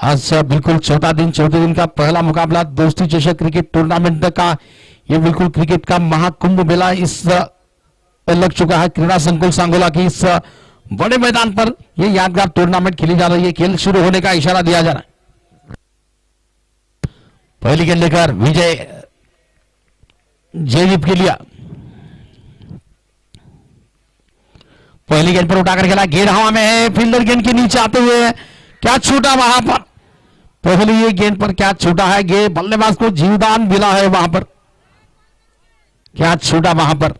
आज बिल्कुल चौथा दिन का पहला मुकाबला दोस्ती चषक क्रिकेट टूर्नामेंट का ये बिल्कुल क्रिकेट का महाकुंभ मेला इस लग चुका है क्रीड़ा संकुल सांगोला की इस बड़े मैदान पर ये यादगार टूर्नामेंट खेली जा रही है। खेल शुरू होने का इशारा दिया जा रहा है। पहली गेंद लेकर विजय जयदीप के लिए पहली गेंद पर उठाकर खेला, गेंद हवा में है, फील्डर गेंद के नीचे आते हुए क्या छूटा वहां पर, पहली ये गेंद पर क्या छूटा है, गेंद बल्लेबाज को जीवदान मिला है, वहां पर क्या छूटा, वहां पर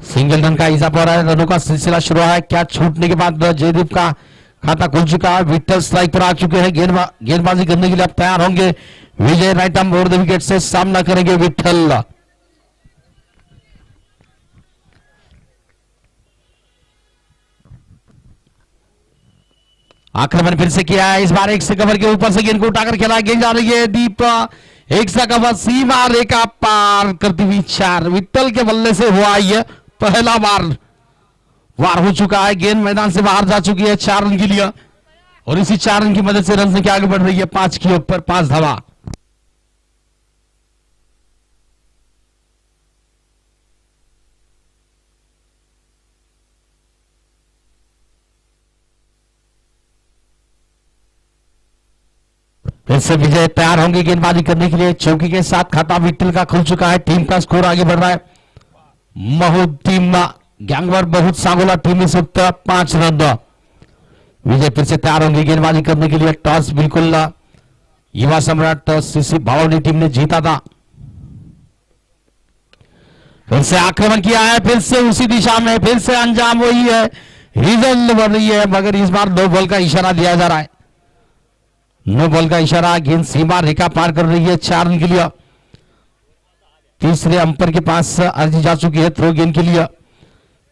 सिंगल रन का इजाफा हो रहा है, रनों का सिलसिला शुरू है। क्या छूटने के बाद जयदीप का खाता खुल चुका है, विठल स्ट्राइक पर आ चुके हैं, गेंदबाजी करने के लिए अब तैयार होंगे Vijay. Right arm over the wicket से सामना करेंगे विठल। आक्रमण फिर से किया है, इस बार एक से कवर के ऊपर से गेंद को उठाकर खेला, गेंद जा रही है दीप, एक सा कवर सीमा रेखा पार करती हुई चार, विठल के बल्ले से हुआ यह पहला बार वार हो चुका है, गेंद मैदान से बाहर जा चुकी है 4 रन के लिए और इसी 4 रन की मदद से रन संख्या आगे बढ़ रही है 5 के ऊपर 5 धावा। फिर से विजय तैयार होंगे गेंदबाजी करने के लिए, चौकी के साथ खाता विठल का खुल चुका है, टीम का स्कोर आगे बढ़ रहा है। महूद टीम गैंगवर बहुत सांगोला टीम इस वक्त 5 रन। विजय फिर से तैयार होंगे गेंदबाजी करने के लिए, टॉस बिल्कुल युवा सम्राट सीसी भावनी टीम ने जीता था। फिर से आक्रमण किया है, फिर से उसी दिशा में, फिर से अंजाम वही है, रिजल्ट बन रही है, मगर इस बार 2 बॉल का इशारा दिया जा रहा है। 9 बॉल का इशारा, गेंद सीमा रेखा पार कर रही है 4 रन के लिए। तीसरे अंपायर के पास अर्जी जा चुकी है थ्रो गेंद के लिए,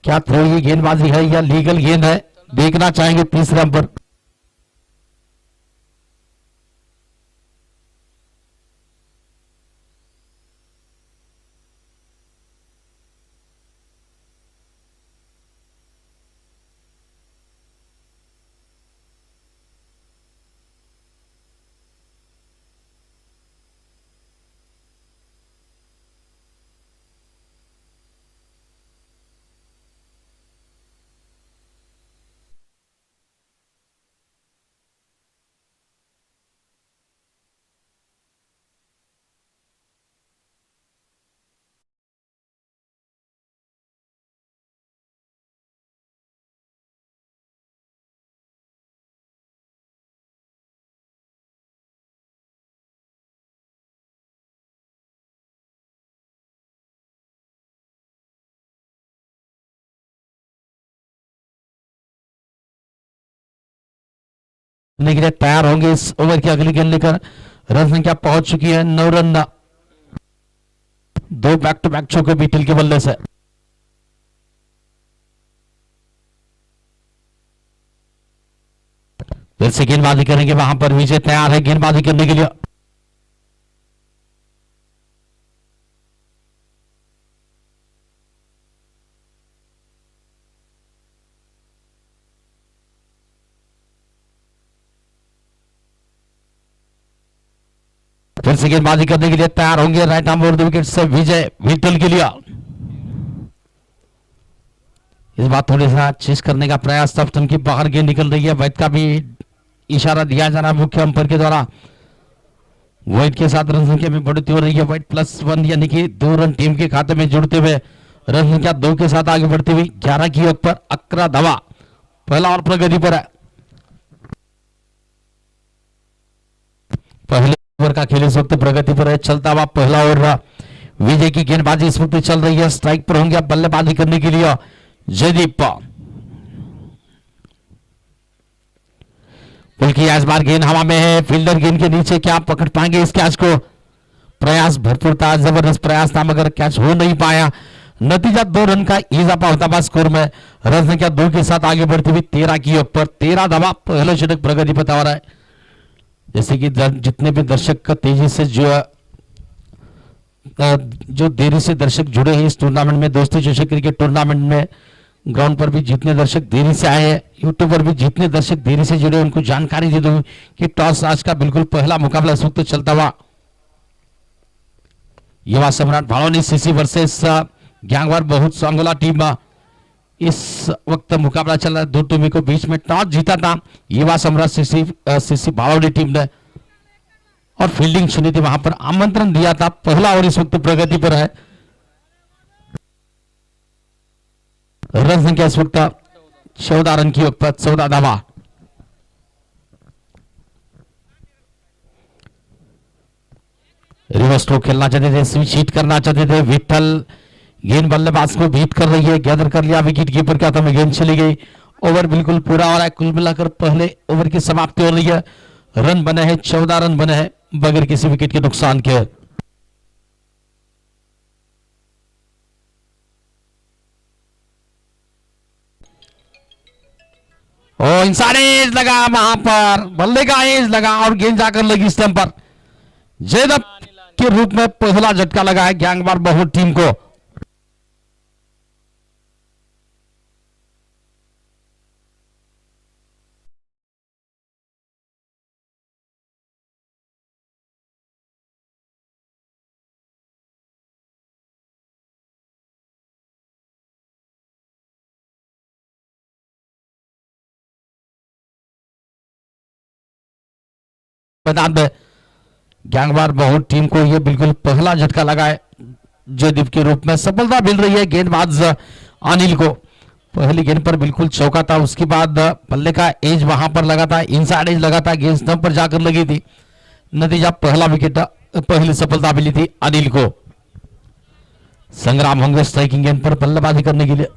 क्या थ्रो ये गेंदबाजी है या लीगल गेंद है, देखना चाहेंगे तीसरे अंपायर। के लिए तैयार होंगे इस ओवर की अगली गेंद लेकर, रन संख्या पहुंच चुकी है 9 रन, 2 बैक टू बैक चौके विठल के बल्ले से। फिर से गेंदबाजी करेंगे, वहां पर विजय तैयार है गेंदबाजी करने के लिए। फिर से गेंदबाजी करने के लिए तैयार होंगे right arm over the wicket से विजय विठल के लिए। इस बार थोड़ी सा चेस करने का प्रयास था, स्टंप की बाहर गेंद निकल रही है, वैद का भी इशारा दिया जा रहा है मुख्य अंपायर के द्वारा। वैद के साथ रन संख्या में बढ़ोतरी हो रही है, वैद +1 यानी कि 2 रन टीम के खाते में जुड़ते हुए रन संख्या 2 के साथ आगे बढ़ती हुई 11 की ओर पर 11 धावा, पहला और प्रगति पर है। पहले ओवर का खेल इस वक्त प्रगति पर है, चलता हुआ पहला ओवर रहा। विजय की गेंदबाजी इस वक्त चल रही है, स्ट्राइक पर होंगे बल्लेबाजी करने के लिए जयदीप। बल्कि इस बार गेंद हवा में है, फील्डर गेंद के नीचे, क्या पकड़ पाएंगे इस कैच को, प्रयास भरपूर था, जबरदस्त प्रयास था, मगर कैच हो नहीं पाया। नतीजा 2 रन का इजाफा होता हुआ स्कोर में, रन संख्या 2 के साथ आगे बढ़ती हुई 13 की ऊपर 13 धावा, पहला षटक प्रगति पर हो रहा है। जैसे कि जितने भी दर्शक तेजी से जो देरी से दर्शक जुड़े हैं इस टूर्नामेंट में, दोस्ती चषक क्रिकेट टूर्नामेंट में, ग्राउंड पर भी जितने दर्शक देरी से आए हैं, यूट्यूब पर भी जितने दर्शक देरी से जुड़े, उनको जानकारी दे दूं कि टॉस आज का बिल्कुल पहला मुकाबला इस वक्त चलता हुआ युवा सम्राट भाड़ोनी सीसी वर्सेस ग्यांगवार बहुत सांगोला टीम। इस वक्त मुकाबला चल रहा है दो टीमों को बीच में। टॉस जीता था युवा सम्राट सीसी भाड़ोनी टीम ने और फील्डिंग चुनी थी, वहां पर आमंत्रण दिया था। पहला ओवर इस वक्त प्रगति पर है। रन संख्या इस वक्त 14 रन की वक्त 14 धावा। रिवर्स स्ट्रोक खेलना चाहते थे, स्विच हिट करना चाहते थे। विठल गेंद बल्लेबाज को बीट कर रही है, गैदर कर लिया विकेट कीपर के हाथों में, गेंद चली गई। ओवर बिल्कुल पूरा हो रहा है। कुल मिलाकर पहले ओवर की समाप्ति हो रही है। रन बने हैं 14 रन बने हैं बगैर किसी विकेट के नुकसान के। और इंसान एज लगा वहां पर, बल्ले का एज लगा और गेंद जाकर लगी स्टंप पर। जयदत्त के रूप में पहला झटका लगा है ग्यांगवार बहुत टीम को। मैदान में ग्यांगवार बहुत टीम को यह बिल्कुल पहला झटका लगा है जयदीप के रूप में। सफलता मिल रही है गेंदबाज अनिल को। पहली गेंद पर बिल्कुल चौका था, उसके बाद बल्ले का एज वहां पर लगा था, इनसाइड एज लगा था, गेंद स्टंप पर जाकर लगी थी। नतीजा पहला विकेट, पहली सफलता मिली थी अनिल को। संग्राम होंगे स्ट्राइकिंग गेंद पर बल्लेबाजी करने के लिए।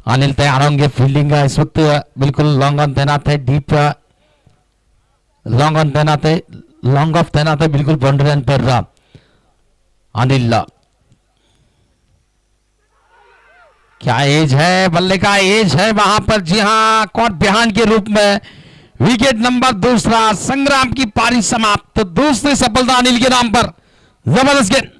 अनिल तैयार होंगे। फील्डिंग इस वक्त बिल्कुल लॉन्ग ऑन तैनात है, डीप लॉन्ग ऑन तैनात है, लॉन्ग ऑफ तैनात है, बिल्कुल बाउंड्री लाइन पर रहा अनिल। क्या एज है, बल्ले का एज है वहां पर। जी हां, कॉट बिहाइंड के रूप में विकेट नंबर दूसरा। संग्राम की पारी समाप्त, दूसरी सफलता अनिल के नाम पर। जबरदस्त गेंद,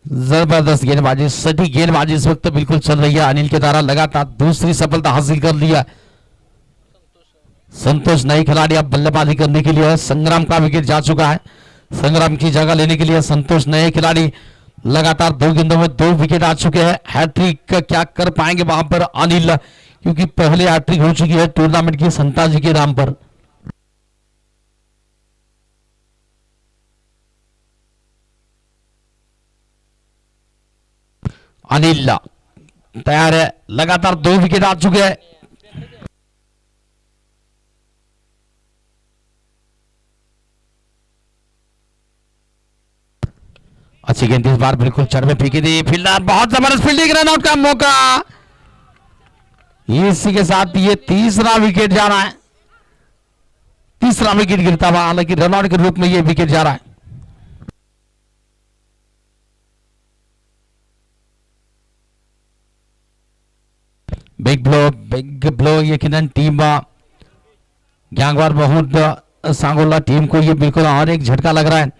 जबरदस्त गेंदबाजी, सटीक गेंदबाजी इस वक्त बिल्कुल चल रही है अनिल के द्वारा। लगातार दूसरी सफलता हासिल कर लिया। संतोष नई खिलाड़ी अब बल्लेबाजी करने के लिए है। संग्राम का विकेट जा चुका है, संग्राम की जगह लेने के लिए संतोष नए खिलाड़ी। लगातार 2 गेंदों में 2 विकेट आ चुके हैं। हैट्रिक क्या कर पाएंगे वहां पर अनिल, क्योंकि पहले हैट्रिक हो चुकी है टूर्नामेंट की संताजी के नाम पर। अनिल तैयार है, लगातार 2 विकेट आ चुके हैं। अच्छी गेंद इस बार बिल्कुल चढ़ फेंकी थी। फील्डर बहुत जबरदस्त फील्डिंग, रन आउट का मौका। इसी के साथ ये तीसरा विकेट जा रहा है, तीसरा विकेट गिरता हुआ, हालांकि रन आउट के रूप में ये विकेट जा रहा है। बिग ब्लो यकीनन टीम ग्यांगवार बहुत सांगोला टीम को ये बिल्कुल और एक झटका लग रहा है।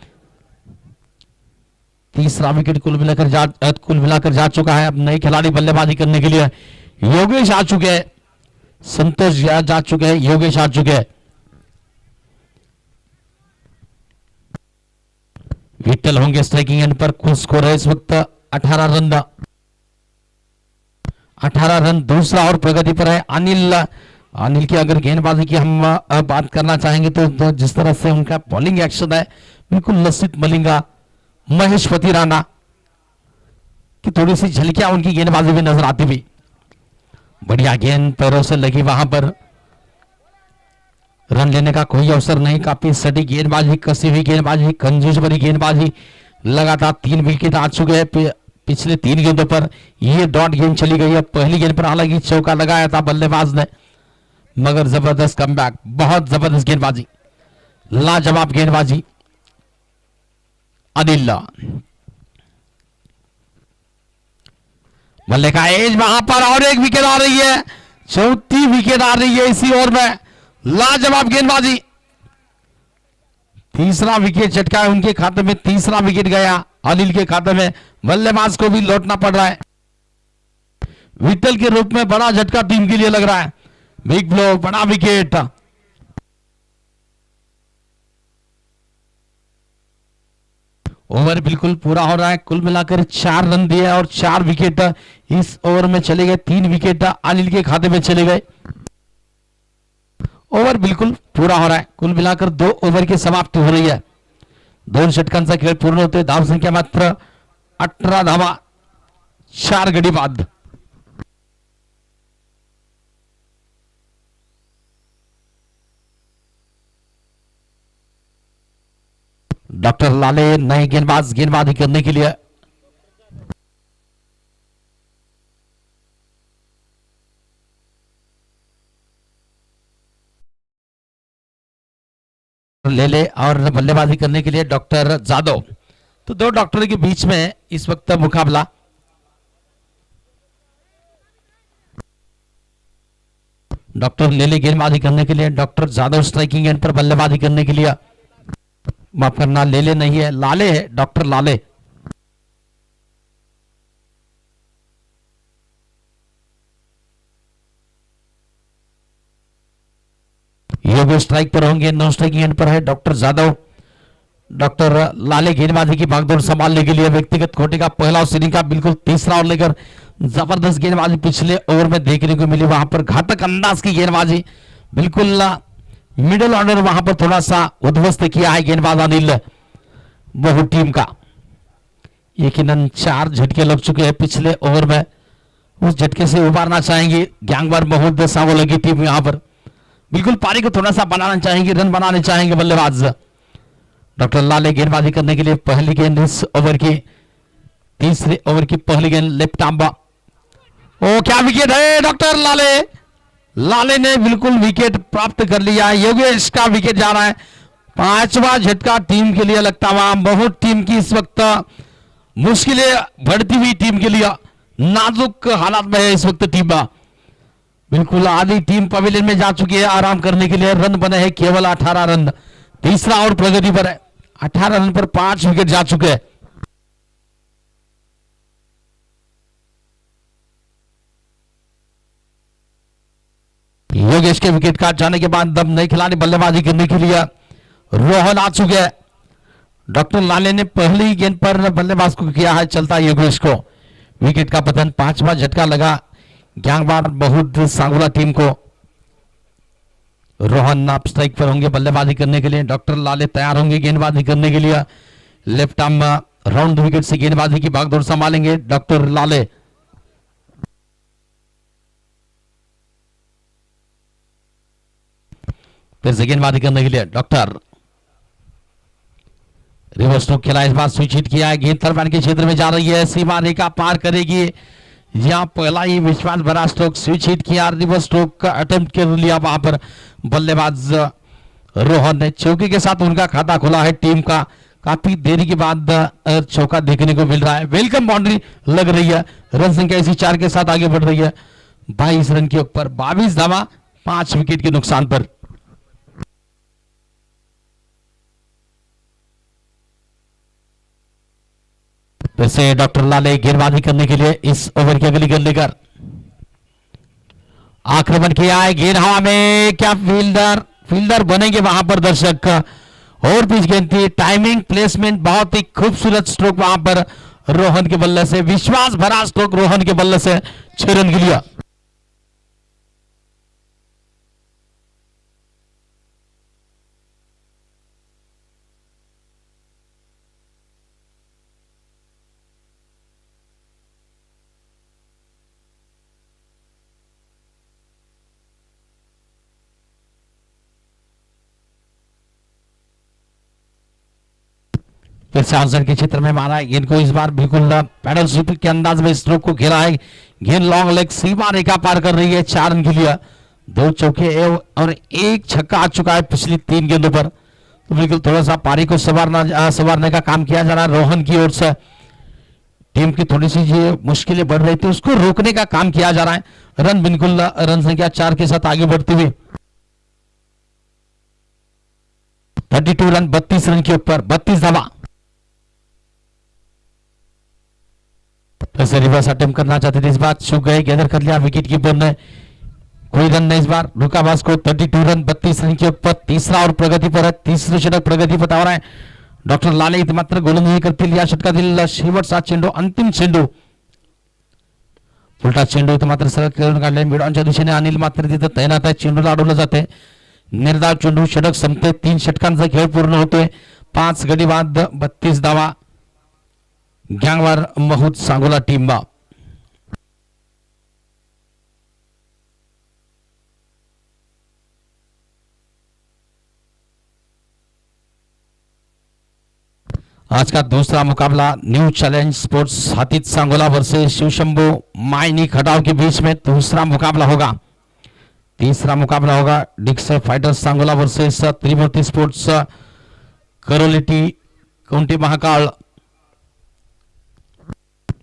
तीसरा विकेट कुल मिलाकर जा चुका है। अब नए खिलाड़ी बल्लेबाजी करने के लिए योगेश आ चुके हैं, संतोष जा चुके हैं, योगेश आ चुके हैं। विठल होंगे स्ट्राइकिंग एंड पर। कुल स्कोर है इस वक्त 18 रन, 18 रन। दूसरा और प्रगति पर है अनिल की अगर गेंदबाजी की हम बात करना चाहेंगे तो जिस तरह से उनका बॉलिंग एक्शन है बिल्कुल लसित मलिंगा, महेशपति राणा की थोड़ी सी झलकियां उनकी गेंदबाजी में नजर आती हुई। बढ़िया गेंद पैरों से लगी वहां पर, रन लेने का कोई अवसर नहीं। काफी सटीक गेंदबाजी, कसी हुई गेंदबाजी, कंजूस भरी गेंदबाजी। लगातार 3 विकेट आ चुके हैं पिछले 3 गेंदों पर। ये डॉट गेंद चली गई है। पहली गेंद पर हालांकि चौका लगाया था बल्लेबाज ने, मगर जबरदस्त कमबैक, बहुत जबरदस्त गेंदबाजी, लाजवाब गेंदबाजी अनिल। बल्ले का एज वहां पर और एक विकेट आ रही है, चौथी विकेट आ रही है इसी ओवर में। लाजवाब गेंदबाजी, तीसरा विकेट चटका है उनके खाते में, तीसरा विकेट गया अनिल के खाते में। बल्लेबाज को भी लौटना पड़ रहा है। विटल के रूप में बड़ा झटका टीम के लिए लग रहा है। बिग ब्लो, बड़ा विकेट। ओवर बिल्कुल पूरा हो रहा है, कुल मिलाकर 4 रन दिए और 4 विकेट इस ओवर में चले गए। 3 विकेट अनिल के खाते में चले गए। ओवर बिल्कुल पूरा हो रहा है, कुल मिलाकर 2 ओवर की समाप्ति हो रही है। 2 षटकांचा खेळ पूर्ण होते। धाव संख्या मात्र 18 धावा 4 गडी बाद। डॉक्टर लाले नए गेंदबाजी करने के लिए ले ले और बल्लेबाजी करने के लिए डॉक्टर जादव। तो 2 डॉक्टरों के बीच में इस वक्त मुकाबला। डॉक्टर लेले गेंदबाजी करने के लिए, डॉक्टर जादव स्ट्राइकिंग एंड पर बल्लेबाजी करने के लिए। माफ करना, लेले नहीं है, लाले है, डॉक्टर लाले। योगी स्ट्राइक पर होंगे, नॉन स्ट्राइकिंग एंड पर है डॉक्टर जादव। डॉक्टर लाले गेंदबाजी की भागदौड़ संभालने के लिए व्यक्तिगत कोटे का पहला और सीरीज का बिल्कुल तीसरा ओवर लेकर जबरदस्त गेंदबाजी पिछले ओवर में देखने को मिली। वहां पर घातक अंदाज की गेंदबाजी, बिल्कुल मिडिल ऑर्डर वहां पर थोड़ा सा उद्ध्वस्त किया है गेंदबाज अनिल बहु टीम का। यकीनन 4 झटके लग चुके हैं पिछले ओवर में, उस झटके से उबारना चाहेंगे ग्यांगबार बहुत सावो लगी टीम। यहां पर बिल्कुल पारी को थोड़ा सा बनाना चाहेंगे, रन बनाने चाहेंगे बल्लेबाज। डॉक्टर लाले गेंदबाजी करने के लिए पहली गेंद इस ओवर की, तीसरे ओवर की पहली गेंद लेफ्ट आर्म। ओ क्या विकेट है, डॉक्टर लाले। लाले ने बिल्कुल विकेट प्राप्त कर लिया है। योगेश का विकेट जा रहा है। 5वां झटका टीम के लिए लगता हुआ। बहुत टीम की इस वक्त मुश्किलें बढ़ती हुई टीम के लिए नाजुक हालात में है इस वक्त टीम। बिल्कुल आधी टीम पवेलियन में जा चुकी है आराम करने के लिए। रन बने हैं केवल 18 रन। तीसरा और प्रगति पर है। 18 रन पर 5 विकेट जा चुके हैं। योगेश के विकेट काट जाने के बाद दम नई खिलाड़ी बल्लेबाजी करने के लिए रोहन आ चुके हैं। डॉक्टर लाले ने पहली गेंद पर बल्लेबाज को किया है चलता योगेश को। विकेट का पतन, 5वां झटका लगा ग्यांगबार बहुत सांगुला टीम को। रोहन नाप स्ट्राइक पर होंगे बल्लेबाजी करने के लिए। डॉक्टर लाले तैयार होंगे गेंदबाजी करने के लिए। लेफ्ट आर्म राउंड विकेट से गेंदबाजी की भागदौड़ संभालेंगे डॉक्टर लाले। फिर से गेंदबाजी करने के लिए डॉक्टर। रिवर्स स्ट्रोक खेला, इस बार स्विच हिट किया है। गेंद तरफान के क्षेत्र में जा रही है, सीमा रेखा पार करेगी। यहां पहला ही विश्वास भरा स्ट्रोक स्विच हिट किया, रिवर्स स्ट्रोक का अटेम्प्ट कर लिया। वहां पर बल्लेबाज रोहन ने चौके के साथ उनका खाता खोला है टीम का। काफी देरी के बाद चौका देखने को मिल रहा है। वेलकम बाउंड्री लग रही है। रन संख्या इसी 4 के साथ आगे बढ़ रही है। 22 रन के ऊपर 22 धावा 5 विकेट के नुकसान पर। फिर से डॉक्टर लाले गेंदबाजी करने के लिए इस ओवर की अगली गेंद लेकर आक्रमण किया है। गेंद हवा में, क्या फील्डर बनेंगे वहां पर दर्शक। और पिच गेंद थी, टाइमिंग प्लेसमेंट बहुत ही खूबसूरत स्ट्रोक वहां पर रोहन के बल्ले से। विश्वास भरा स्ट्रोक रोहन के बल्ले से 6 रन के लिए। फिर से आउटसाइड के क्षेत्र में मारा है गेंद को। इस बार बिल्कुल पैडल स्वीप के अंदाज में स्ट्रोक को खेला है। गेंद लॉन्ग लेग सीमा रेखा पार कर रही है। 4 रन के लिए 2 चौके और 1 छक्का आ चुका है पिछली 3 गेंदों पर। तो बिल्कुल थोड़ा सा पारी को संवारने का काम किया जा रहा है रोहन की ओर से। टीम की थोड़ी सी ये मुश्किलें बढ़ रही थी, उसको रोकने का काम किया जा रहा है। रन बिल्कुल रन संख्या 4 के साथ आगे बढ़ती हुई 32 रन 32 रन के ऊपर 32 धावा। फिर रिवर्स अटेम्प्ट करना चाहते थे, इस बार चूक गए, गैदर कर लिया विकेट कीपर ने, कोई रन नहीं इस बार। लुका वास्को 32 रन 32 रन के ऊपर, तीसरा और प्रगति पर है, तीसरे षटक प्रगती बता रहा है। डॉक्टर लाले इथे मात्र गोलंदाजी करतील या षटकातील शेवटचा चेंडू, अंतिम चेंडू, उलटा चेंडू इथे मात्र सरळ खेळून काढले, मिडॉनच्या दिशेने अनिल मात्र तिथे तैनात आहे, चेंडूला अडवलं जाते, निर्धाव चेंडू, षटक संपते, 3 षटकांचा खेळ पूर्ण होतोय, 5 गडी बाद 32 धावा, गँगवार महूद सांगोला टीम बा। आज का दूसरा मुकाबला new challenge sports Hatid Sangola versus Shivshambhu Mayani Khatav के बीच में दूसरा मुकाबला होगा। तीसरा मुकाबला होगा डिक्सर fighters Sangola versus Trimurti sports करोलिटी काउंटी महाकाल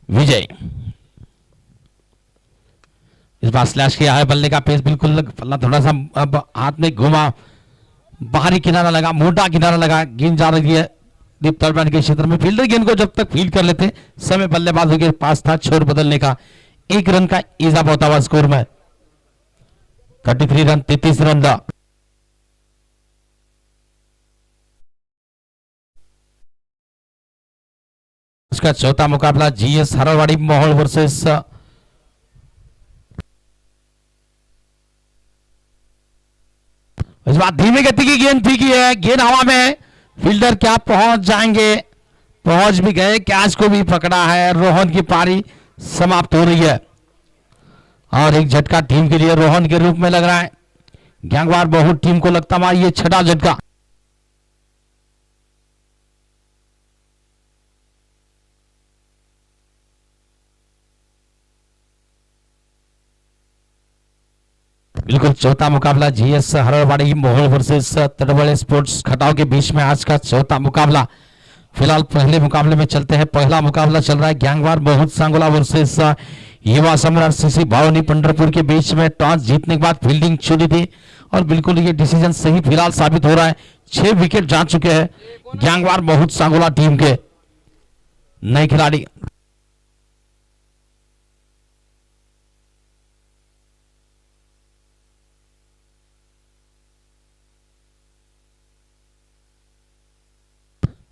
विजय। इस बार स्लैश किया है, बल्ले का पेस बिल्कुल थोड़ा सा अब हाथ में घुमा, बाहरी किनारा लगा, मोटा किनारा लगा, गेंद जा रही है दीप तलबान के क्षेत्र में। फील्डर गेंद को जब तक फील्ड कर लेते समय बल्लेबाजों के पास था छोर बदलने का, 1 रन का इजाफा होता हुआ स्कोर में। 33 रन 33 रन दा। उसका चौथा मुकाबला जीएस हरवाड़ी माहौल वर्सेस इस बार धीमी गति की गेंद फेंकी है, गेंद हवा में, फील्डर क्या पहुंच जाएंगे, पहुंच भी गए, कैच को भी पकड़ा है। रोहन की पारी समाप्त हो रही है और एक झटका टीम के लिए रोहन के रूप में लग रहा है। गैंगवार बहुत टीम को लगता है ये 6ठा झटका। बिल्कुल चौथा मुकाबला जीएस हरवाड़ी माहौल वर्सेस तड़बड़े स्पोर्ट्स खटाव के बीच में आज का चौथा मुकाबला। फिलहाल पहले मुकाबले में चलते हैं। पहला मुकाबला चल रहा है गैंगवार बहुत सांगोला वर्सेस युवा सम्राट सीसी भावनी पंढरपुर के बीच में। टॉस जीतने के बाद फील्डिंग चुनी थी और बिल्कुल ये डिसीजन सही फिलहाल साबित हो रहा है। 6 विकेट जा चुके हैं गैंगवार बहुत सांगोला टीम के नए खिलाड़ी।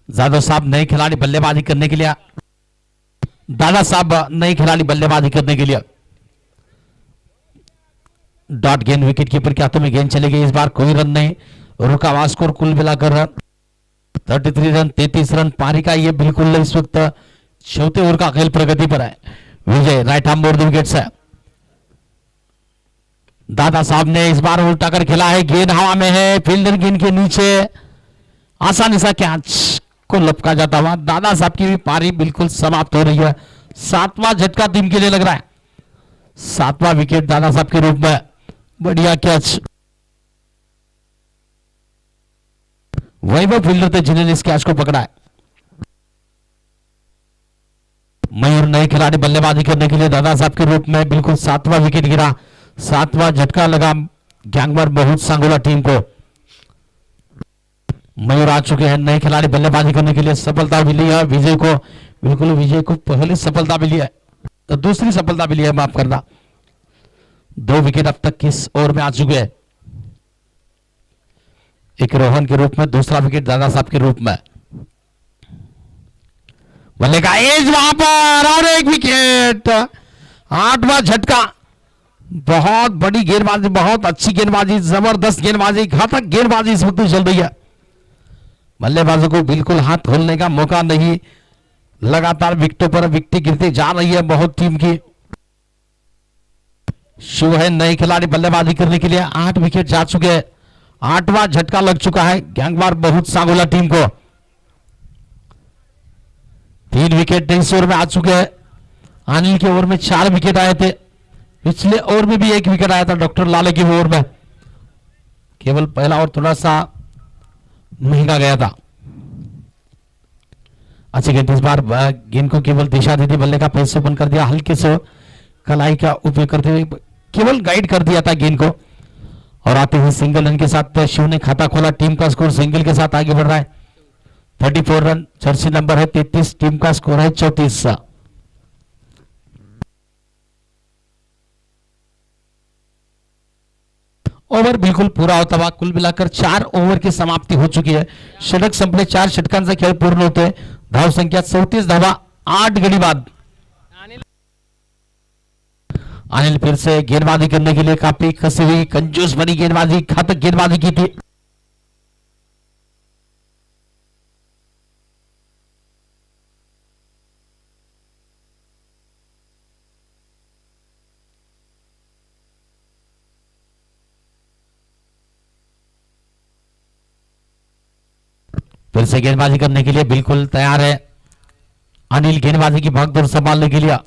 जादव साहब नए खिलाड़ी बल्लेबाजी करने के लिए, दादा साहब नए खिलाड़ी बल्लेबाजी करने के लिए। डॉट गेंद विकेट कीपर के हाथों में गेंद चली गई, इस बार कोई रन नहीं। रुका स्कोर कुल मिलाकर 33 रन 33 रन। पारी का ये बिल्कुल इस वक्त चौथे ओवर का खेल प्रगति पर है। विजय राइट आर्म बोर्ड विकेट से दादा साहब ने इस बार उल्टा कर खेला है, गेंद हवा में है, फील्डर गेंद के नीचे, आसानी सा कैच को लपका जाता हुआ। दादा साहब की भी पारी बिल्कुल समाप्त हो रही है। 7वां झटका टीम के लिए लग रहा है, 7वां विकेट दादा साहब के रूप में। बढ़िया कैच, वैभव फील्डर थे जिन्होंने इस कैच को पकड़ा है। मयूर नए खिलाड़ी बल्लेबाजी करने के लिए दादा साहब के रूप में। बिल्कुल 7वां विकेट गिरा, 7वां झटका लगा गैंगवार बहुत सांगोला टीम को। मयूर आ चुके हैं नए खिलाड़ी बल्लेबाजी करने के लिए। सफलता मिली है विजय को, बिल्कुल विजय को पहली सफलता मिली है, तो दूसरी सफलता मिली है, माफ करना। 2 विकेट अब तक किस ओवर में आ चुके हैं, एक रोहन के रूप में, दूसरा विकेट दादा साहब के रूप में। बल्ले का एज वहां पर और एक विकेट। 8वां झटका, बहुत बड़ी गेंदबाजी, बहुत अच्छी गेंदबाजी, जबरदस्त गेंदबाजी, घातक गेंदबाजी इस वक्त चल रही है। बल्लेबाजों को बिल्कुल हाथ खोलने का मौका नहीं, लगातार विकेटों पर विकेट गिरती जा रही है बहुत टीम की। शिव है नए खिलाड़ी बल्लेबाजी करने के लिए। 8 विकेट जा चुके हैं, 8वां झटका लग चुका है गैंगवार बहुत सांगोला टीम को। 3 विकेट 23 ओवर में आ चुके हैं। अनिल के ओवर में 4 विकेट आए थे, पिछले ओवर में भी 1 विकेट आया था डॉक्टर लाले के ओवर में। केवल पहला ओवर थोड़ा सा महंगा गया था। अच्छी गेंद इस बार गेंद को केवल दिशा दी थी, बल्ले का पेस से ओपन कर दिया, हल्के से कलाई का उपयोग करते हुए केवल गाइड कर दिया था गेंद को। और आते हुए सिंगल रन के साथ शिव ने खाता खोला। टीम का स्कोर सिंगल के साथ आगे बढ़ रहा है। 34 रन, जर्सी नंबर है 33, टीम का स्कोर है 34। ओवर बिल्कुल पूरा होता हुआ कुल मिलाकर 4 ओवर की समाप्ति हो चुकी है। षटक संपले, 4 षटकांचा खेळ पूर्ण होतोय। धाव संख्या 34 धावा 8 गडी बाद। अनिल फिर से गेंदबाजी करने के लिए काफी कसी हुई कंजूस बनी गेंदबाजी, घातक गेंदबाजी की थी। फिर से गेंदबाजी करने के लिए बिल्कुल तैयार है अनिल, गेंदबाजी की भागदौड़ संभालने के लिए।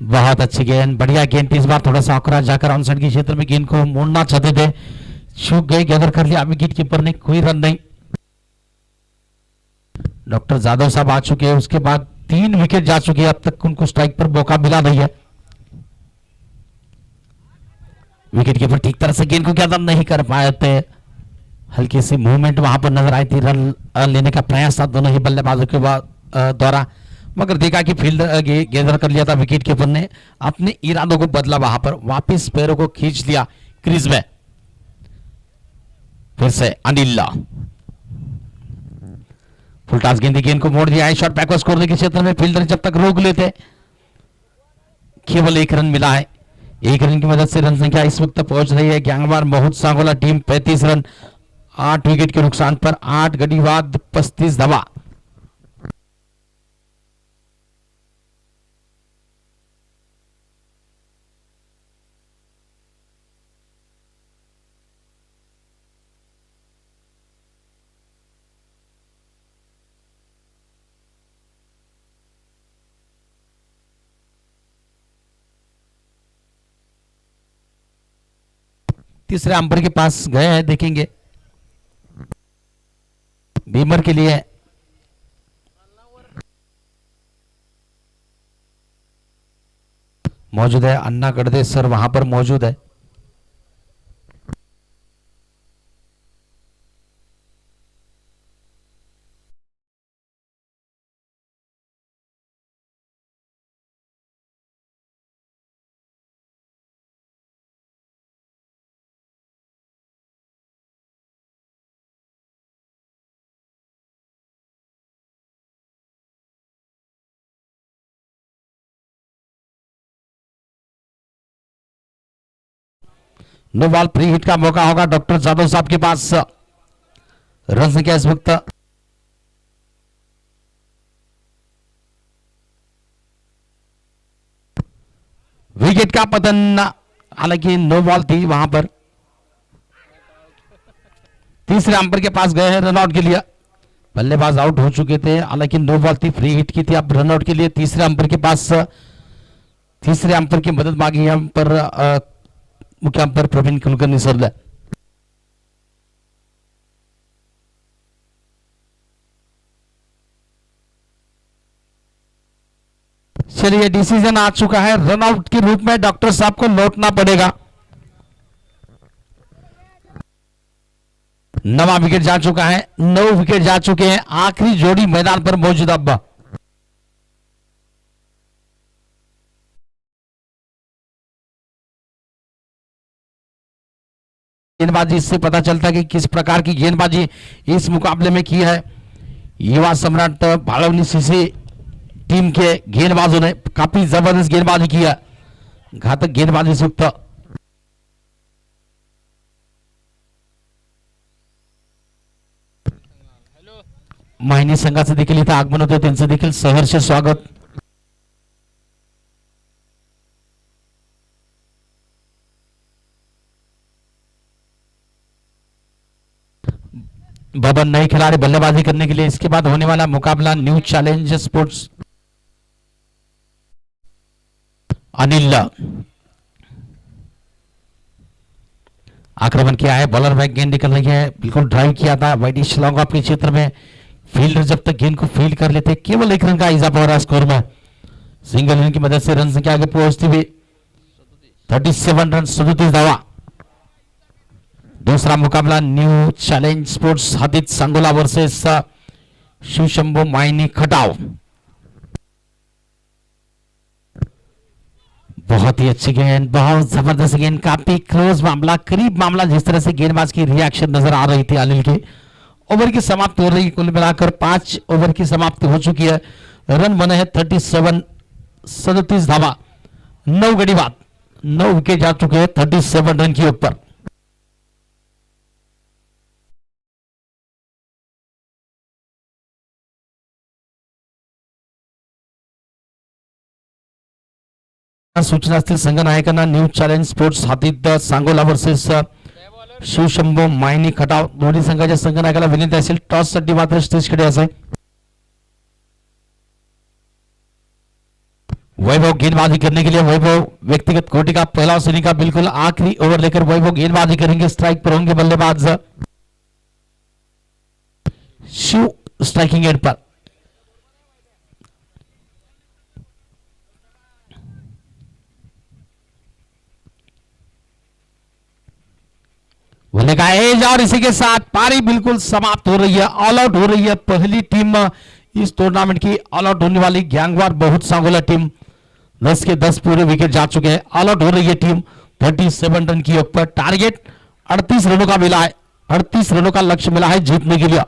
बहुत अच्छी गेंद, बढ़िया गेंद। इस बार थोड़ा सा आंकड़ा जाकर ऑन साइड के क्षेत्र में गेंद को मोड़ना चाहते थे, चूक गए, गैदर कर लिया विकेट कीपर ने, कोई रन नहीं। डॉक्टर जादव साहब आ चुके हैं, उसके बाद 3 विकेट जा चुके हैं, अब तक उनको स्ट्राइक पर मौका मिला नहीं है। विकेट कीपर ठीक तरह से गेंद को गैदर नहीं कर पाए थे, हल्की सी मूवमेंट वहां पर नजर आई थी। रन लेने का प्रयास था दोनों ही बल्लेबाजों के द्वारा, मगर देखा कि फील्ड गैदर कर लिया था विकेट कीपर ने, अपने इरादों को बदला, वहां पर वापस पैरों को खींच लिया क्रीज में। फिर से अनिल फुल टॉस गेंद को मोड़ दिया है, शॉट बैकवर्ड स्कोर के क्षेत्र में फील्डर जब तक रोक लेते, केवल 1 रन मिला है। 1 रन की मदद से रन संख्या इस वक्त पहुंच रही है ग्यांगबार बहुत सांगोला टीम 35 रन, 8 विकेट के नुकसान पर 8 गडी बाद 35 धावा। तीसरे अंपायर के पास गए हैं, देखेंगे बीमर के लिए मौजूद है अन्ना गढ़दे सर, वहां पर मौजूद है। नो बॉल, फ्री हिट का मौका होगा डॉक्टर जादव साहब के पास। रन संख्या इस वक्त विकेट का पतन, हालांकि नो बॉल थी वहां पर। तीसरे अंपायर के पास गए हैं रनआउट के लिए, बल्लेबाज आउट हो चुके थे, हालांकि नो बॉल थी, फ्री हिट की थी। अब रनआउट के लिए तीसरे अंपायर के पास, तीसरे अंपायर की मदद मांगी है पर मुख्य अंपायर प्रवीण कुलकर्णी सर ने। चलिए डिसीजन आ चुका है, रनआउट के रूप में डॉक्टर साहब को लौटना पड़ेगा। नवा विकेट जा चुका है, 9 विकेट जा चुके हैं, आखिरी जोड़ी मैदान पर मौजूद। अब गेंदबाजी इससे पता चलता है कि किस प्रकार की गेंदबाजी इस मुकाबले में की है युवा सम्राट भालवनी सीसी टीम के गेंदबाजों ने। काफी जबरदस्त गेंदबाजी की है, घातक गेंदबाजी से युक्त। माहिनी संघाचं देखील इथं आगमन होतं, त्यांचं देखील सहर्ष स्वागत। बबन नए खिलाड़ी बल्लेबाजी करने के लिए। इसके बाद होने वाला मुकाबला न्यू चैलेंज स्पोर्ट्स अनिल आक्रमण किया है, बॉलर बैक गेंद निकल रही है, बिल्कुल ड्राइव किया था वाइडी शिलोंग अपने क्षेत्र में। फील्डर जब तक गेंद को फील्ड कर लेते केवल 1 रन का इजाफा हो रहा है स्कोर में। सिंगल रन की मदद से रन संख्या आगे पहुंचती हुई 37 रन 37 धावा। दूसरा मुकाबला new challenge sports Hatid Sangola versus Shivshambhu Mayani Khatav. बहुत ही अच्छी गेंद, बहुत जबरदस्त गेंद, काफी क्लोज मामला, करीब मामला। जिस तरह से गेंदबाज की रिएक्शन नजर आ रही थी अनिल की। ओवर की समाप्ति हो रही है, कुल मिलाकर 5 ओवर की समाप्ति हो चुकी है। रन बने हैं 37 धावा। 9 गड़ी बाद 9 विकेट जा चुके हैं 37 रन के ऊपर। सूचना असतील संघ नायकांना new challenge sports Hatid Sangola versus Shivshambhu Mayani Khatav दोन्ही संघाच्या संघ नायकाला विनंती असेल टॉस साठी मात्र स्टेजकडे असेल। वैभव गेंदबाजी करने के लिए, वैभव व्यक्तिगत कोटि का पहला श्रेणी का बिल्कुल आखिरी ओवर लेकर वैभव गेंदबाजी करेंगे। स्ट्राइक पर होंगे बल्लेबाज शिव स्ट्राइकिंग एंड पर। बोले का एज और इसी के साथ पारी बिल्कुल समाप्त हो रही है, ऑल आउट हो रही है। पहली टीम इस टूर्नामेंट की ऑल आउट होने वाली ग्यांगवार बहुत सांगोला टीम 10 के 10 पूरे विकेट जा चुके हैं। ऑल आउट हो रही है टीम 37 रन की ऊपर। टारगेट 38 रनों का मिला है, 38 रनों का लक्ष्य मिला है जीतने के लिए।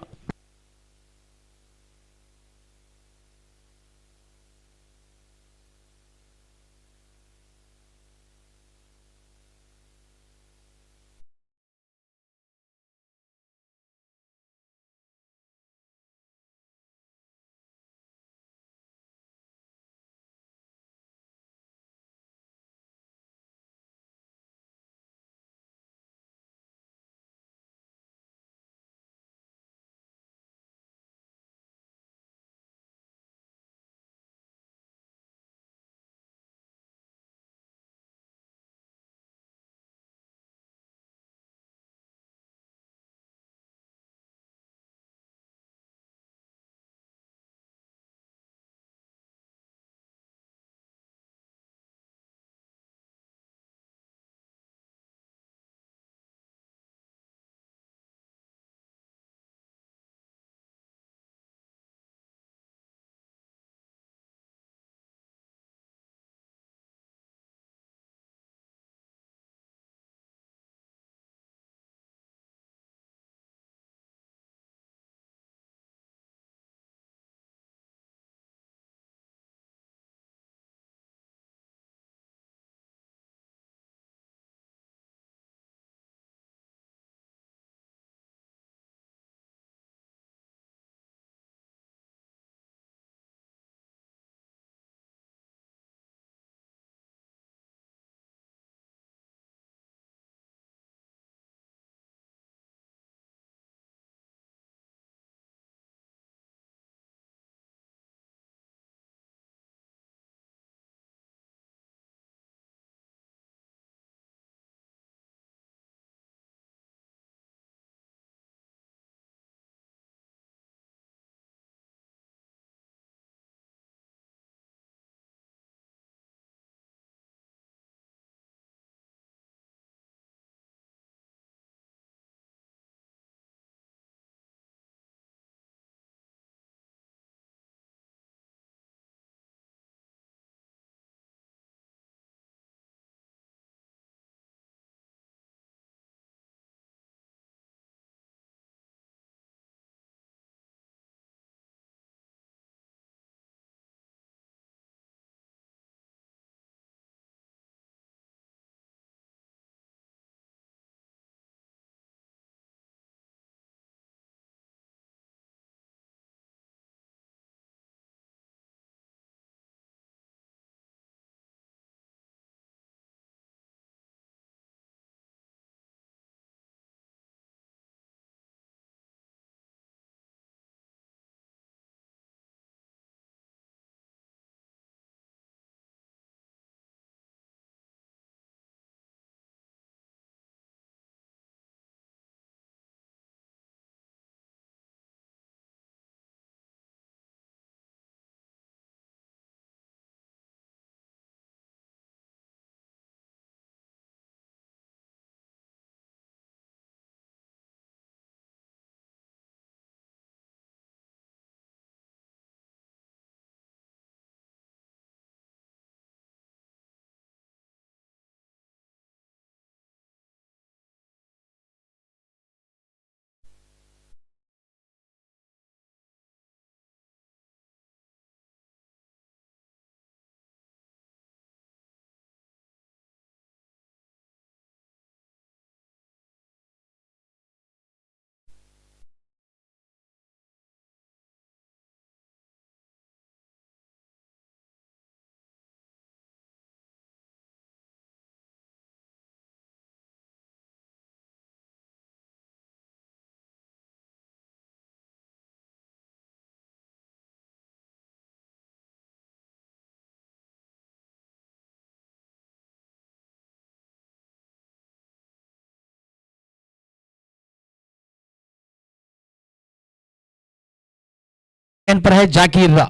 गेंद पर है जाकिर।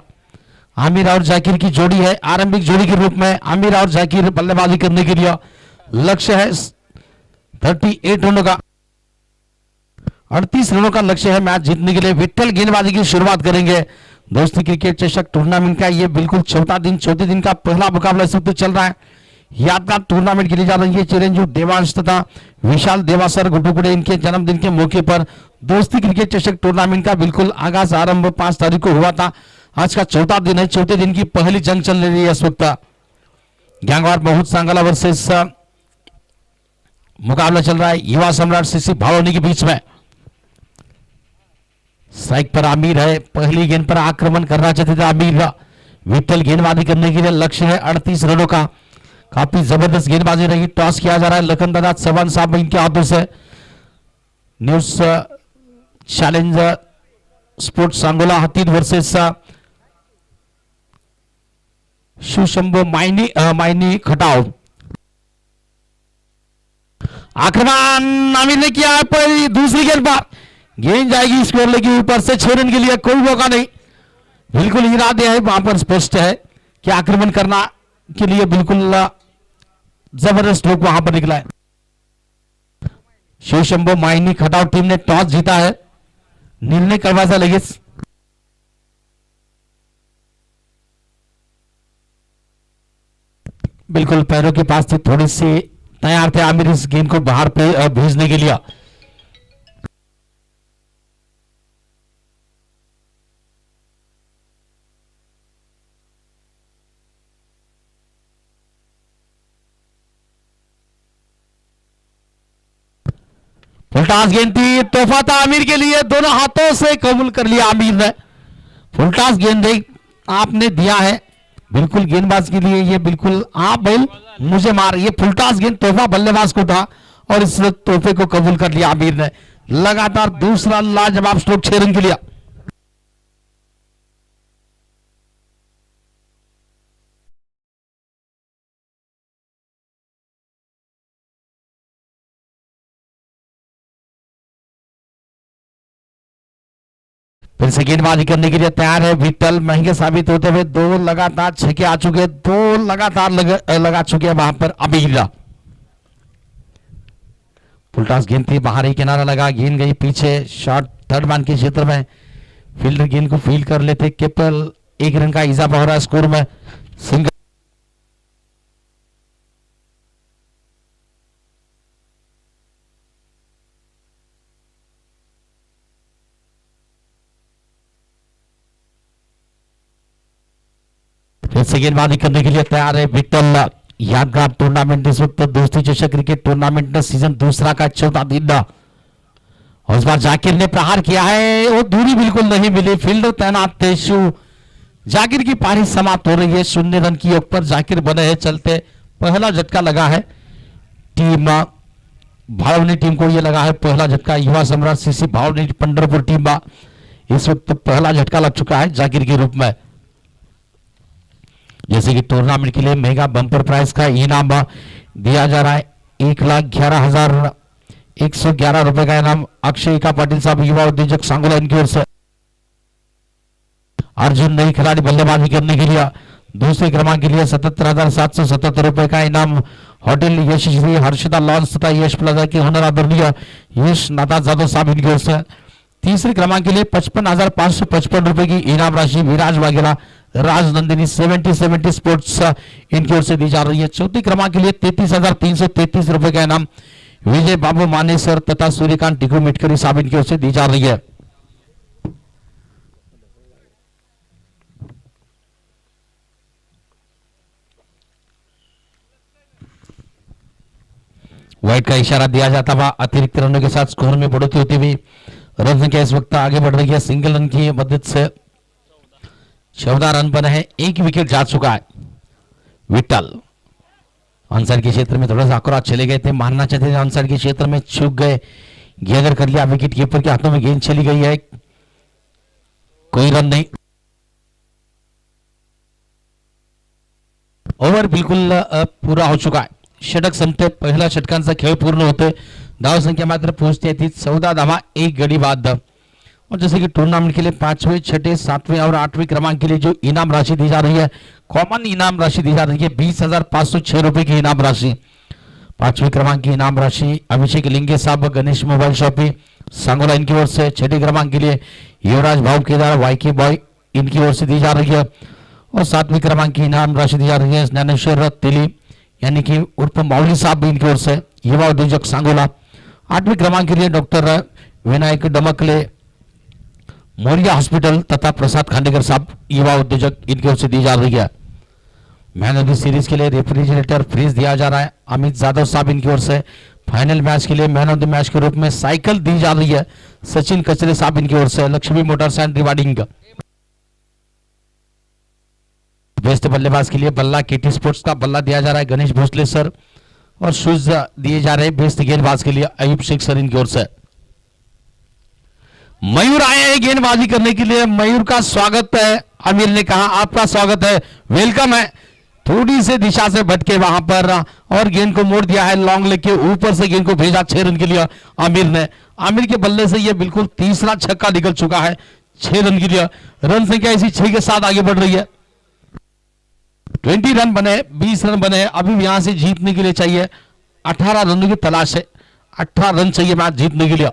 आमिर और जाकिर की जोड़ी है, आरंभिक जोड़ी के रूप में आमिर और जाकिर बल्लेबाजी करने के लिए। लक्ष्य है 38 रनों का, 38 रनों का लक्ष्य है मैच जीतने के लिए। विट्ठल गेंदबाजी की शुरुआत करेंगे। दोस्ती क्रिकेट चषक टूर्नामेंट का ये बिल्कुल चौथे दिन का पहला मुकाबला इस वक्त चल रहा है। यादगार टूर्नामेंट खेली जा रही है। चिरंजीव देवांश तथा विशाल देवासर गुड्डुकुड़े इनके जन्मदिन के मौके पर दोस्ती क्रिकेट चषक टूर्नामेंट का बिल्कुल आगाज आरंभ 5 तारीख को हुआ था। आज का चौथा दिन है। चौथे दिन की पहली जंग चल रही है इस वक्त। गैंगवार बहुत सांगला वर्सेस मुकाबला चल रहा है युवा सम्राट सीसी भावनी के बीच में। स्ट्राइक पर आमिर है, पहली गेंद पर आक्रमण करना चाहते थे आमिर। विट्ठल गेंदबाजी करने के लिए लक्ष्य है 38 रनों का। काफी जबरदस्त गेंदबाजी रही। टॉस किया जा रहा है लखन दादा चौहान साहब इनके हाथों से। News challenge sports Sangola Hatid versus Shivshambhu Mayani Khatav. आक्रमण आमिर ने किया है, पहली दूसरी गेंद पर गेंद जाएगी स्क्वायर लेग के ऊपर से। 6 रन के लिए कोई मौका नहीं। बिल्कुल इरादे है वहां पर स्पष्ट है कि आक्रमण करना के लिए बिल्कुल जबरदस्त लोग वहां पर निकला है। शिवशंभो मायनी खटाव टीम ने टॉस जीता है। निर्णय करवाजा लगेच। बिल्कुल पैरों के पास थे, थोड़ी सी तैयार थे आमिर इस गेंद को बाहर पे भेजने के लिए। फुलटास गेंद थी, तोहफा था आमिर के लिए, दोनों हाथों से कबूल कर लिया आमिर ने। फुलटास गेंद आपने दिया है बिल्कुल गेंदबाज के लिए। ये बिल्कुल आप बैल मुझे मार, ये फुलटास गेंद तोहफा बल्लेबाज को था और इस तोहफे को कबूल कर लिया आमिर ने। लगातार दूसरा लाजवाब स्ट्रोक 6 रन के लिए। फिर से गेंदबाजी करने के लिए तैयार है विट्ठल। महंगे साबित होते हुए 2 लगातार छक्के आ चुके, 2 लगातार लगा चुके हैं वहां पर आमिर। फुलटास गेंद थी, बाहर ही किनारा लगा, गेंद गई पीछे शॉट थर्ड मैन के क्षेत्र में। फील्डर गेंद को फील्ड कर लेते, केवल 1 रन का इजाफा हो रहा है स्कोर में। सिंगल फिर से गेंदबाजी करने के लिए तैयार है विट्ठल। यादगार टूर्नामेंट इस वक्त दोस्ती चषक क्रिकेट टूर्नामेंट में सीजन दूसरा का चौथा दिन। और इस बार जाकिर ने प्रहार किया है, वो दूरी बिल्कुल नहीं मिली। फील्डर तैनात थे शिव। जाकिर की पारी समाप्त हो रही है 0 रन की योग पर जाकिर बने हैं चलते। पहला झटका लगा है टीम भावनी टीम को, यह लगा है पहला झटका। युवा सम्राट सीसी भावनी पंढरपुर टीम इस वक्त पहला झटका लग चुका है जाकिर के रूप में। जैसे कि टूर्नामेंट के लिए मेगा बम्पर प्राइज का इनाम दिया जा रहा है 1,11,111 रुपए का इनाम। अक्षय का पाटिल साहब युवा उद्योजक सांगोला इनकी ओर से। अर्जुन नई खिलाड़ी बल्लेबाजी करने के लिए दूसरे क्रमांक के लिए 77,777 रुपए का इनाम। होटल यशश्री हर्षदा लॉन्स तथा यश प्लाजा के ओनर आदरणीय यश नाथा जादव साहब इनकी ओर से। तीसरे क्रमांक के लिए 55,555 रुपए की इनाम राशि विराज वाघेला राजनंदिनी 70 स्पोर्ट्स इनकी ओर से दी जा रही है। चौथी क्रमांक के लिए 33,333 रुपए का इनाम विजय बाबू मानेसर तथा सूर्यकांत टिकू मिटकरी साहब इनकी ओर से दी जा रही है। वाइट का इशारा दिया जाता हुआ अतिरिक्त रनों के साथ स्कोर में बढ़ोतरी होती हुई रन संख्या इस वक्त आगे बढ़ रही है। सिंगल रन की मदद से 14 रन बने हैं, 1 विकेट जा चुका है विट्ठल। आंसर के क्षेत्र में थोड़ा सा आक्रामक चले गए थे, मारना चाहते थे, आंसर के क्षेत्र में चूक गए, गैदर कर लिया। विकेट कीपर के हाथों में गेंद चली गई है, कोई रन नहीं। ओव्हर बिल्कुल पूरा हो चुका है। षटक संपते पहिल्या षटकांचा खेळ पूर्ण होतोय। धाव संख्या मात्र पोहोचते ती 14 धावा 1 गडी बाद। और जैसे कि टूर्नामेंट के लिए 5वें, 6ठे, 7वें और 8वें क्रमांक के लिए जो इनाम राशि दी जा रही है, कॉमन इनाम राशि दी जा रही है 20,506 रुपए की इनाम राशि। 5वें क्रमांक की इनाम राशि अभिषेक लिंगे साहब, गणेश मोबाइल शॉपी सांगोला इनकी ओर से। 6ठे क्रमांक के लिए युवराज भाव केदार वाईके बॉय इनकी ओर से दी जा रही है। और 7वें क्रमांक की इनाम राशि दी जा रही है ज्ञानेश्वर तेली यानी कि उर्फ माउली साहब इनकी ओर से, युवा उद्योजक सांगोला। 8वें क्रमांक के लिए डॉक्टर विनायक डमकले मौर्या हॉस्पिटल तथा प्रसाद खांडेकर साहब युवा उद्योजक इनकी ओर से दी जा रही है। मैन ऑफ द सीरीज के लिए रेफ्रिजरेटर फ्रिज दिया जा रहा है अमित जाधव साहब इनकी ओर से। फाइनल मैच के लिए मैन ऑफ द मैच के रूप में साइकिल दी जा रही है सचिन कचरे साहब इनकी ओर से। Lakshmi Motors and rewarding. Best बल्लेबाज के लिए बल्ला केटी स्पोर्ट्स का बल्ला दिया जा रहा है गणेश भोसले सर। और शूज दिए जा रहे हैं बेस्ट गेंदबाज के लिए अयूब शेख सर इनकी ओर से। मयूर आए हैं गेंदबाजी करने के लिए, मयूर का स्वागत है। आमिर ने कहा आपका स्वागत है, वेलकम है। थोड़ी से दिशा से भटके वहां पर और गेंद को मोड़ दिया है लॉन्ग लेग के ऊपर से, गेंद को भेजा 6 रन के लिए आमिर ने। आमिर के बल्ले से यह बिल्कुल तीसरा छक्का निकल चुका है 6 रन के लिए। रन संख्या इसी 6 के साथ आगे बढ़ रही है। 20 रन बने, 20 रन बने। अभी यहां से जीतने के लिए चाहिए 18 रनों की तलाश है, 18 रन चाहिए मैच जीतने के लिए।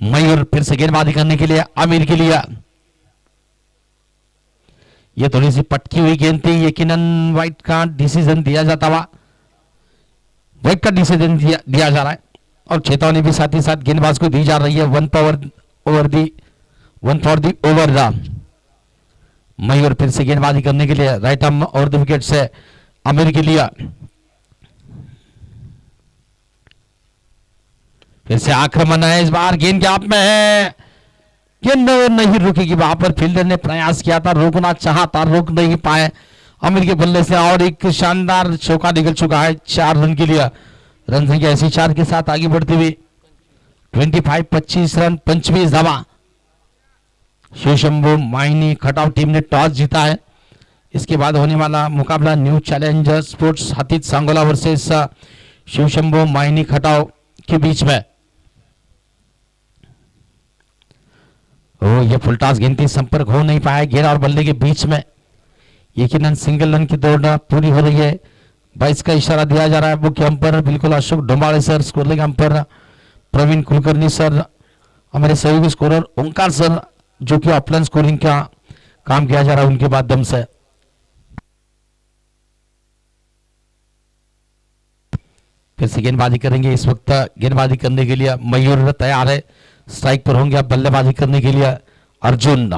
मयूर फिर से गेंदबाजी करने के लिए आमिर के लिए। यह थोड़ी सी पटकी हुई गेंद थी, यकीनन वाइट का डिसीजन दिया जाता हुआ, वाइट का डिसीजन दिया जा रहा है। और चेतावनी भी साथ ही साथ गेंदबाज को दी जा रही है। 1 फॉर दी ओवर। मयूर फिर से गेंदबाजी करने के लिए राइट आर्म और द विकेट से आमिर के लिए। फिर से आक्रमण है, इस बार गेंद के हाथ में है, गेंद नहीं रुकेगी। वहां पर फील्डर ने प्रयास किया था, रोकना चाहा था, रोक नहीं पाए आमिर के बल्ले से। और एक शानदार चौका निकल चुका है 4 रन के लिए। रन संख्या ऐसी 4 के साथ आगे बढ़ती हुई 25 रन 25 धावा। शिवशंभू मायनी खटाव टीम ने टॉस जीता है। इसके बाद होने वाला मुकाबला new challenger sports Hatid Sangola versus Shivshambhu Mayani Khatav के बीच में। ये फुलटास गिनती संपर्क हो नहीं पाया गेंद और बल्ले के बीच में। यकीनन सिंगल रन की दौड़ पूरी हो रही है। 22 का इशारा दिया जा रहा है मुख्य अंपायर बिल्कुल Ashok Domade sir, scoring umpire Praveen Kulkarni sir, हमारे सहयोगी स्कोरर ओंकार सर जो कि ऑफलाइन स्कोरिंग का काम किया जा रहा है उनके माध्यम से। फिर से गेंदबाजी करेंगे। इस वक्त गेंदबाजी करने के लिए मयूर तैयार है, स्ट्राइक पर होंगे अब बल्लेबाजी करने के लिए अर्जुन।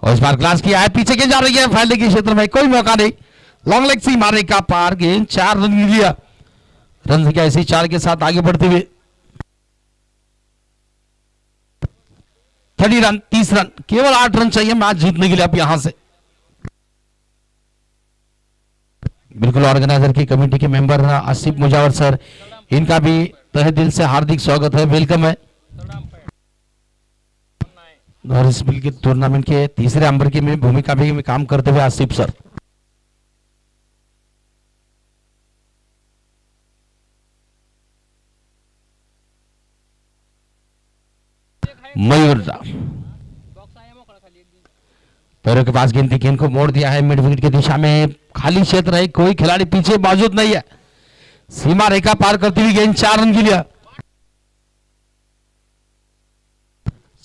और इस बार ग्लास किया है, पीछे के जा रही है फैलने के क्षेत्र में, कोई मौका नहीं, लॉन्ग लेग से मारे का पार, गेंद 4 रन के लिए। रन संख्या ऐसी 4 के साथ आगे बढ़ते हुए 30 रन 30 रन, केवल 8 रन चाहिए मैच जीतने के लिए अब यहां से। बिल्कुल ऑर्गेनाइजर की कमेटी के मेंबर आसिफ मुजावर सर, इनका भी तहे दिल से हार्दिक स्वागत है, वेलकम है। और इस बिल के टूर्नामेंट के तीसरे अंबर की भूमिका भी काम करते हुए आसिफ सर। मयूर पैरों के पास गेंद थी, गेंद को मोड़ दिया है मिड विकेट की दिशा में, खाली क्षेत्र है, कोई खिलाड़ी पीछे मौजूद नहीं है, सीमा रेखा पार करती हुई गेंद 4 रन के लिए।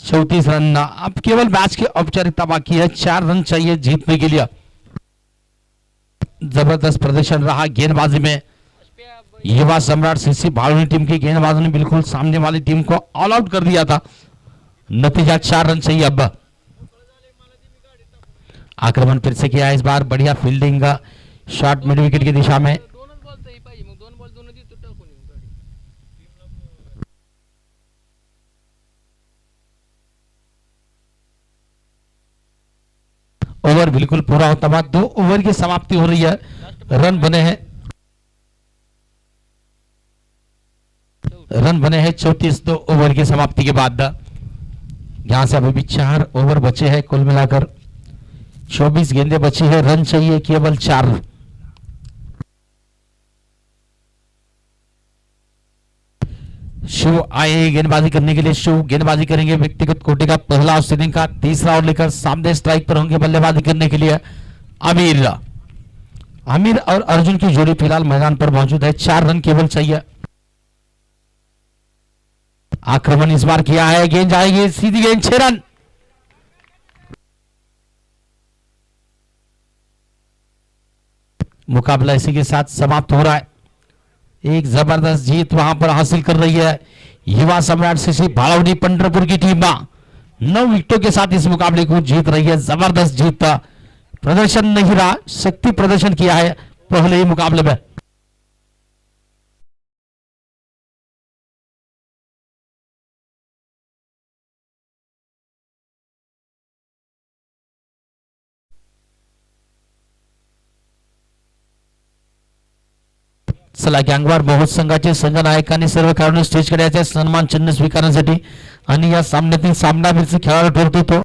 34 रन, अब केवल मैच की औपचारिकता बाकी है, 4 रन चाहिए जीतने के लिए। जबरदस्त प्रदर्शन रहा गेंदबाजी में। युवा सम्राट सीसी भालुनी टीम की गेंदबाजों ने बिल्कुल सामने वाली टीम को ऑल आउट कर दिया था। नतीजा 4 रन चाहिए अब। आक्रमण फिर से किया, इस बार बढ़िया फील्डिंग का शॉट मिड विकेट की दिशा में। ओवर बिल्कुल पूरा होता बाद 2 ओवर की समाप्ति हो रही है। रन बने हैं 34 2 ओवर की समाप्ति के बाद। यहां से अभी भी 4 ओवर बचे हैं कुल मिलाकर। 24 गेंदें बची है, रन चाहिए केवल 4। शिव आए गेंदबाजी करने के लिए। शिव गेंदबाजी करेंगे, व्यक्तिगत कोटि का पहला ऑफ सीलिंग का तीसरा और लेकर सामने स्ट्राइक पर होंगे बल्लेबाजी करने के लिए आमिर। आमिर और अर्जुन की जोड़ी फिलहाल मैदान पर मौजूद है, 4 रन केवल चाहिए। आक्रमण इस बार किया है, गेंद जाएगी सीधी गेंद, 6 रन। मुकाबला इसी के साथ समाप्त हो रहा है। एक जबरदस्त जीत वहां पर हासिल कर रही है युवा सम्राट सीसी भाड़वनी पंढरपुर की टीम 9 विकेटों के साथ इस मुकाबले को जीत रही है। जबरदस्त जीत, प्रदर्शन नहीं रहा, शक्ति प्रदर्शन किया है पहले ही मुकाबले में। चला गँगवार बहुत संघाचे संघ नायकांनी सर्व खेळाडूंना स्टेजकडे यायचे सन्मान चिन्ह स्वीकारण्यासाठी आणि या सामन्यातील सामनावीरचे खेळाडू ठरतो तो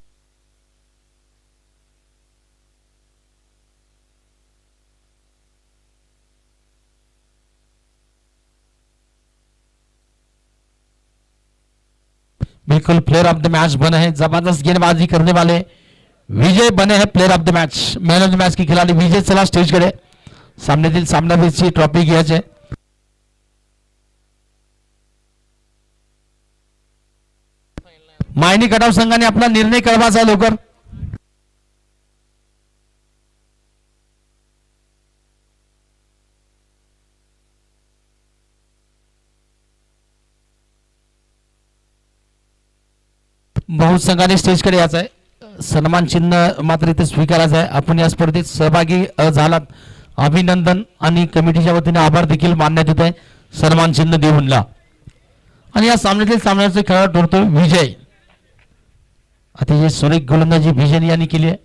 बिल्कुल प्लेयर ऑफ द मैच बने हैं। जबरदस्त गेंदबाजी करने वाले विजय बने हैं player of the match, man of the match की खिलाड़ी विजय चला स्टेज कडे सामन्यातील सामनावीरची ट्रॉफी घ्यायचे। मायनी कटाव संघाने आपला निर्णय कळवायचा लवकर। बहुत संघाने स्टेजकडे यायचं आहे, सन्मान चिन्ह मात्र इथे स्वीकारायचं आहे। आपण या स्पर्धेत सहभागी झालात, अभिनंदन आणि कमिटीच्या वतीने आभार देखील मानण्यात येत आहे सन्मान चिन्ह देऊनला। आणि या सामन्यातील सामन्याचे खेळाडू ठरतो विजय। अतिशय सुरेख गोलंदाजी विजय यांनी केली आहे।